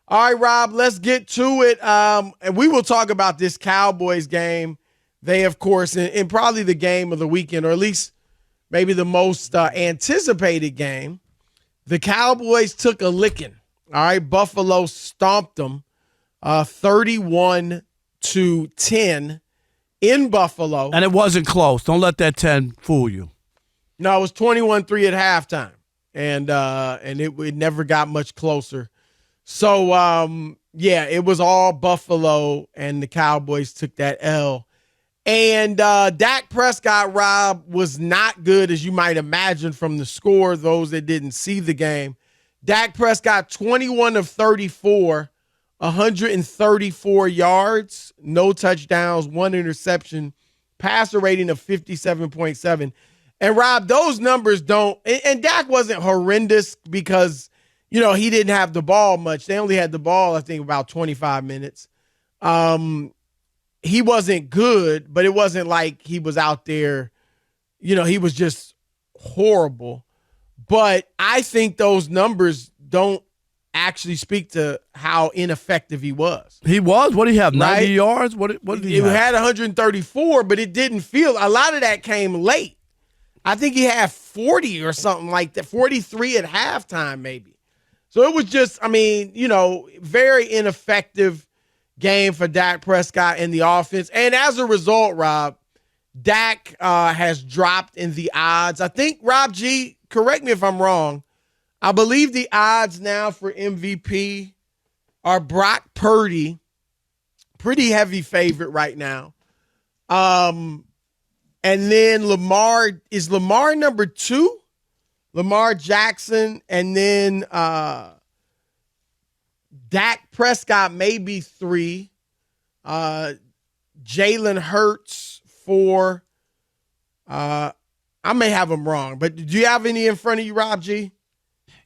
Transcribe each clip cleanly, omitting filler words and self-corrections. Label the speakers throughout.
Speaker 1: All right, Rob, let's get to it. And we will talk about this Cowboys game. They, of course, in probably the game of the weekend, or at least maybe the most anticipated game. The Cowboys took a licking. All right, Buffalo stomped them 31-10 in Buffalo.
Speaker 2: And it wasn't close. Don't let that 10 fool you.
Speaker 1: No, it was 21-3 at halftime. And it never got much closer. So, it was all Buffalo, and the Cowboys took that L. And Dak Prescott, Rob, was not good, as you might imagine from the score, those that didn't see the game. Dak Prescott, 21 of 34, 134 yards, no touchdowns, 1 interception, passer rating of 57.7. And, Rob, those numbers don't – and Dak wasn't horrendous because – he didn't have the ball much. They only had the ball, I think, about 25 minutes. He wasn't good, but it wasn't like he was out there. He was just horrible. But I think those numbers don't actually speak to how ineffective he was.
Speaker 2: He was? What did he have, 90 yards? What did he have?
Speaker 1: He had 134, but it didn't feel – a lot of that came late. I think he had 40 or something like that, 43 at halftime maybe. So it was just, very ineffective game for Dak Prescott and the offense. And as a result, Rob, Dak has dropped in the odds. I think, Rob G., correct me if I'm wrong, I believe the odds now for MVP are Brock Purdy, pretty heavy favorite right now. And then Lamar, is Lamar number 2? Lamar Jackson, and then Dak Prescott maybe 3. Jalen Hurts 4. I may have them wrong, but do you have any in front of you, Rob G?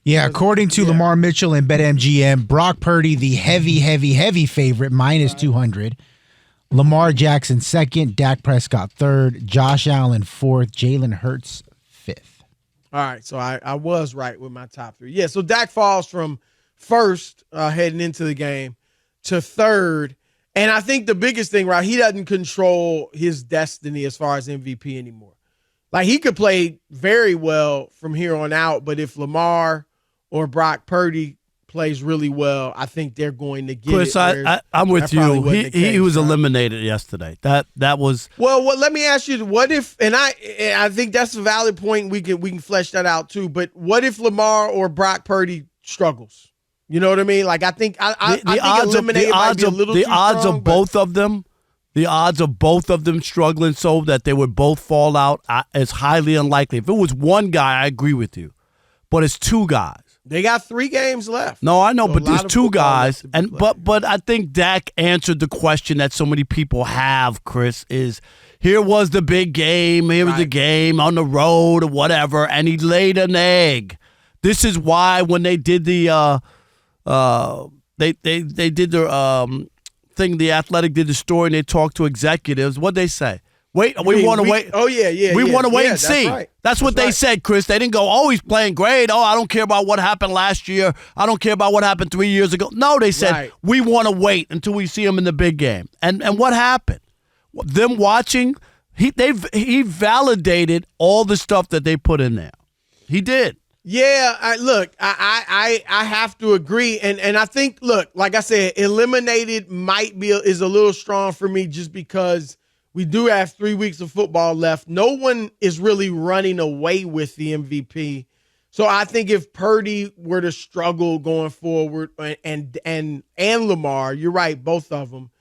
Speaker 3: Yeah, according to Lamar Mitchell and BetMGM, Brock Purdy, the heavy favorite, minus 200. Lamar Jackson 2nd, Dak Prescott 3rd, Josh Allen 4th, Jalen Hurts 5th.
Speaker 1: All right, so I was right with my top 3. Yeah, so Dak falls from 1st heading into the game to 3rd. And I think the biggest thing, right, he doesn't control his destiny as far as MVP anymore. Like, he could play very well from here on out, but if Lamar or Brock Purdy plays really well, I think they're going to get
Speaker 2: Chris,
Speaker 1: it.
Speaker 2: I'm with you. He was eliminated yesterday. That was
Speaker 1: well. Let me ask you: what if? And I think that's a valid point. We can flesh that out too. But what if Lamar or Brock Purdy struggles? You know what I mean? Like, I think I think eliminated might be a little too strong.
Speaker 2: The odds of both of them. The odds of both of them struggling so that they would both fall out is highly unlikely. If it was one guy, I agree with you. But it's 2 guys.
Speaker 1: They got 3 games left.
Speaker 2: No, I know, so but there's 2 guys, but I think Dak answered the question that so many people have, Chris, is here was the big game, here was the game on the road or whatever, and he laid an egg. This is why when they did the they did their thing, the Athletic did the story and they talked to executives, what'd they say? We want to wait.
Speaker 1: Oh, yeah.
Speaker 2: We want to wait and see.
Speaker 1: Right.
Speaker 2: That's what they said, Chris. They didn't go, oh, he's playing great. Oh, I don't care about what happened last year. I don't care about what happened 3 years ago. No, they said, we want to wait until we see him in the big game. And what happened? Them watching, he validated all the stuff that they put in there. He did.
Speaker 1: Yeah, I have to agree. And I think, look, like I said, eliminated is a little strong for me just because we do have 3 weeks of football left. No one is really running away with the MVP. So I think if Purdy were to struggle going forward and Lamar, you're right, both of them,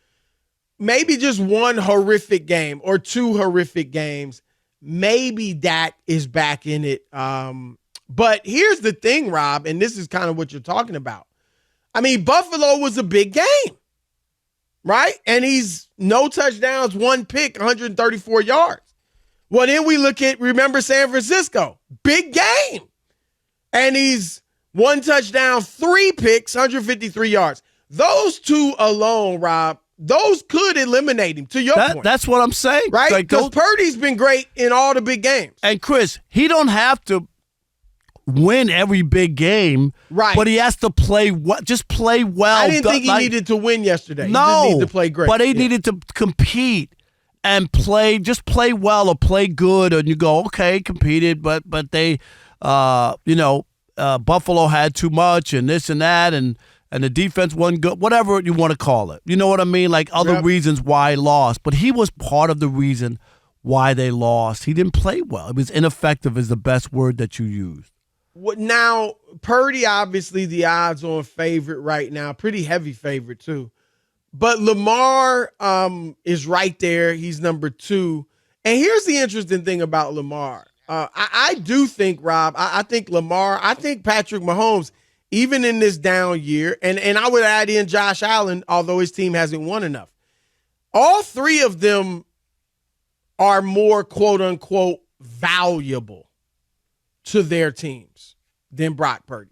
Speaker 1: maybe just one horrific game or 2 horrific games, maybe Dak is back in it. But here's the thing, Rob, and this is kind of what you're talking about. I mean, Buffalo was a big game. Right? And he's no touchdowns, 1 pick, 134 yards. Well, then we remember San Francisco, big game. And he's 1 touchdown, 3 picks, 153 yards. Those 2 alone, Rob, those could eliminate him, to your point.
Speaker 2: That's what I'm saying.
Speaker 1: Right? Because Purdy's been great in all the big games.
Speaker 2: And, Chris, he don't have to win every big game.
Speaker 1: Right.
Speaker 2: But he has to play just play well.
Speaker 1: I didn't think he needed to win yesterday.
Speaker 2: No.
Speaker 1: He just needed to play great.
Speaker 2: But he needed to compete and just play well or play good. And you go, okay, competed, but they, Buffalo had too much and this and that, and the defense wasn't good, whatever you want to call it. You know what I mean? Like other reasons why he lost. But he was part of the reason why they lost. He didn't play well. It was ineffective is the best word that you used.
Speaker 1: Now, Purdy, obviously the odds-on favorite right now. Pretty heavy favorite, too. But Lamar is right there. He's number 2. And here's the interesting thing about Lamar. I do think, Rob, I think Lamar, I think Patrick Mahomes, even in this down year, and I would add in Josh Allen, although his team hasn't won enough. All 3 of them are more, quote-unquote, valuable to their teams than Brock Purdy.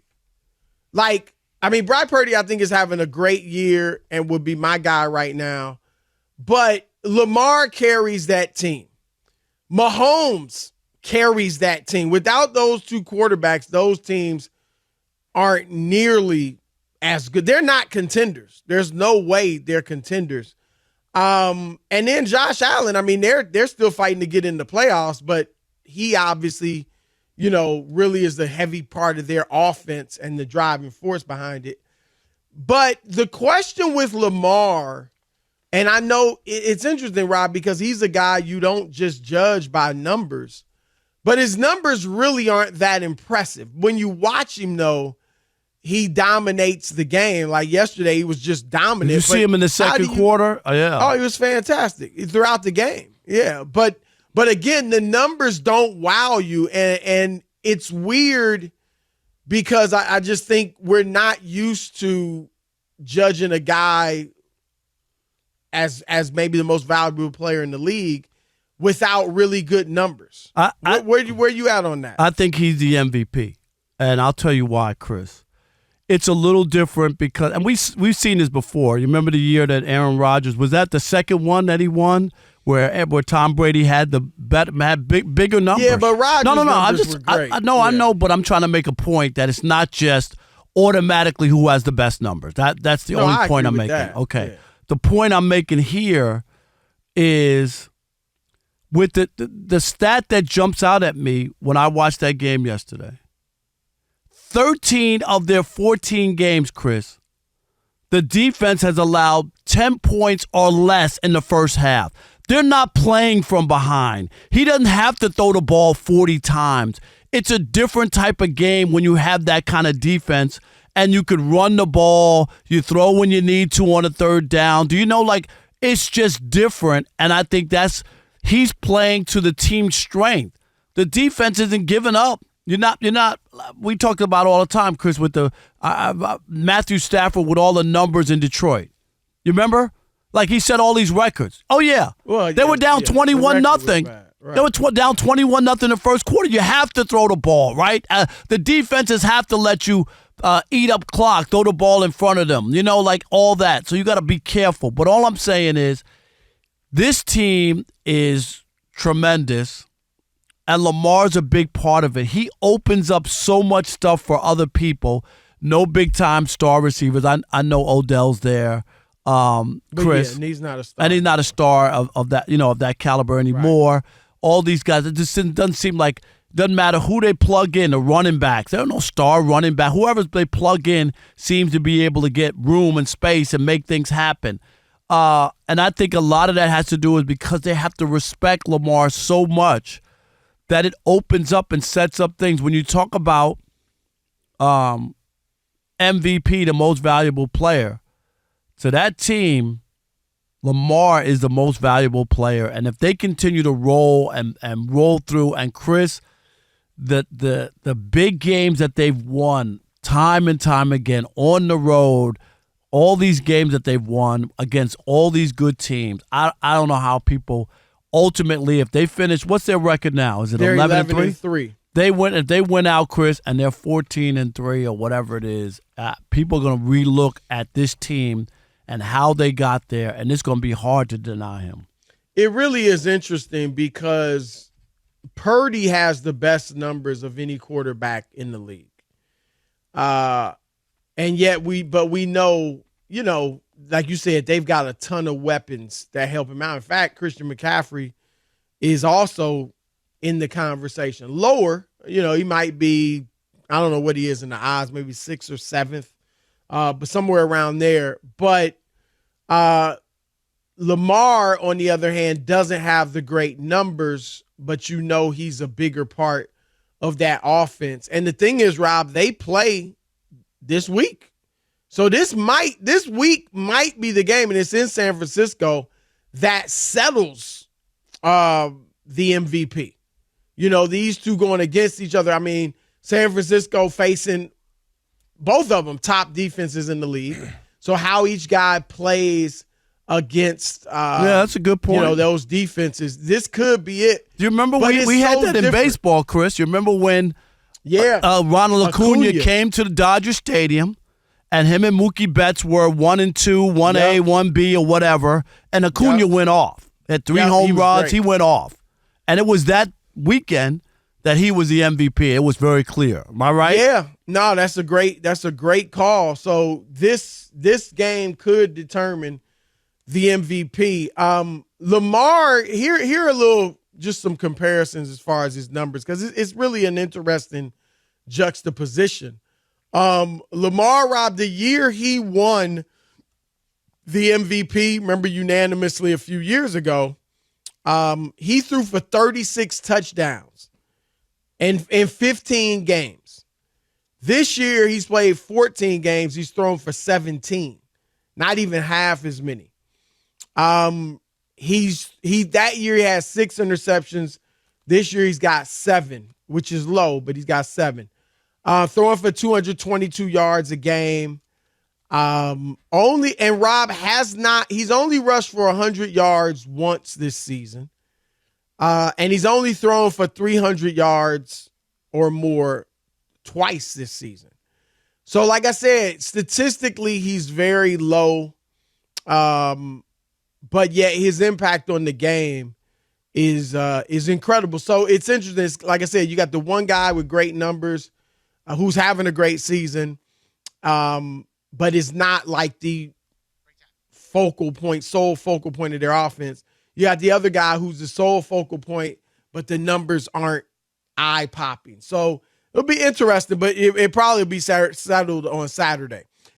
Speaker 1: Brock Purdy, I think, is having a great year and would be my guy right now. But Lamar carries that team. Mahomes carries that team. Without those 2 quarterbacks, those teams aren't nearly as good. They're not contenders. There's no way they're contenders. And then Josh Allen, they're still fighting to get in the playoffs, but he obviously, really is the heavy part of their offense and the driving force behind it. But the question with Lamar, and I know it's interesting, Rob, because he's a guy you don't just judge by numbers, but his numbers really aren't that impressive. When you watch him, though, he dominates the game. Like yesterday, he was just dominant.
Speaker 2: Did you see him in the second quarter? Oh, yeah.
Speaker 1: Oh, he was fantastic throughout the game. Yeah, but again, the numbers don't wow you, and it's weird because I just think we're not used to judging a guy as maybe the most valuable player in the league without really good numbers. Where you at on that?
Speaker 2: I think he's the MVP, and I'll tell you why, Chris. It's a little different because, and we've seen this before. You remember the year that Aaron Rodgers, was that the second one that he won, where Tom Brady had bigger numbers?
Speaker 1: Yeah, but Rodgers numbers were great.
Speaker 2: I know, but I'm trying to make a point that it's not just automatically who has the best numbers. That's the only point I'm making.
Speaker 1: That.
Speaker 2: Okay,
Speaker 1: yeah.
Speaker 2: The point I'm making here is with the stat that jumps out at me when I watched that game yesterday. 13 of their 14 games, Chris, the defense has allowed 10 points or less in the first half. They're not playing from behind. He doesn't have to throw the ball 40 times. It's a different type of game when you have that kind of defense and you could run the ball, you throw when you need to on a third down. Do you know, it's just different, and I think he's playing to the team's strength. The defense isn't giving up. You're not. We talked about all the time, Chris, with the Matthew Stafford with all the numbers in Detroit. You remember? He set all these records. Oh yeah. Well, they were down 21-0. Right. They were down 21-0 in the first quarter. You have to throw the ball, right? The defenses have to let you eat up clock, throw the ball in front of them. All that. So you got to be careful. But all I'm saying is, this team is tremendous. And Lamar's a big part of it. He opens up so much stuff for other people. No big-time star receivers. I know Odell's there. Chris.
Speaker 1: Yeah, and he's not a star.
Speaker 2: And he's not a star of that, of that caliber anymore. Right. All these guys, it just doesn't seem like, doesn't matter who they plug in, the running backs. There are no star running back. Whoever they plug in seems to be able to get room and space and make things happen. And I think a lot of that has to do with because they have to respect Lamar so much that it opens up and sets up things. When you talk about MVP, the most valuable player, to that team, Lamar is the most valuable player. And if they continue to roll and roll through, and Chris, the big games that they've won time and time again on the road, all these games that they've won against all these good teams, I don't know how people ultimately, if they finish, what's their record now? Is it 11-3? If they win out, Chris, and they're 14-3 or whatever it is, people are going to relook at this team and how they got there, and it's going to be hard to deny him.
Speaker 1: It really is interesting because Purdy has the best numbers of any quarterback in the league. And yet we know, like you said, they've got a ton of weapons that help him out. In fact, Christian McCaffrey is also in the conversation. Lower, he might be, I don't know what he is in the odds, maybe 6th or 7th, but somewhere around there. But Lamar, on the other hand, doesn't have the great numbers, but he's a bigger part of that offense. And the thing is, Rob, they play this week. So this week might be the game, and it's in San Francisco, that settles the MVP. These two going against each other. I mean, San Francisco facing both of them top defenses in the league. So how each guy plays against
Speaker 2: that's a good point.
Speaker 1: Those defenses. This could be it.
Speaker 2: Do you remember we had that in baseball, Chris? You remember when Ronald Acuna came to the Dodger Stadium and him and Mookie Betts were 1-2, 1A, 1B or whatever, and Acuna went off. Had 3 home runs, he went off. And it was that weekend that he was the MVP. It was very clear. Am I right?
Speaker 1: Yeah. No, that's a great call. So this game could determine the MVP. Lamar, here are just some comparisons as far as his numbers, because it's really an interesting juxtaposition. Lamar, Rob, the year he won the MVP, remember unanimously a few years ago, he threw for 36 touchdowns in 15 games. This year, he's played 14 games. He's thrown for 17, not even half as many. That year he had 6 interceptions. This year he's got 7, which is low, but he's got 7. Throwing for 222 yards a game. Rob he's only rushed for 100 yards once this season. And he's only thrown for 300 yards or more twice this season. So like I said, statistically, he's very low. But yet his impact on the game is incredible. So it's interesting. Like I said, you got the one guy with great numbers who's having a great season, but is not like the sole focal point of their offense. You got the other guy who's the sole focal point, but the numbers aren't eye-popping. So it'll be interesting, but it probably be settled on Saturday.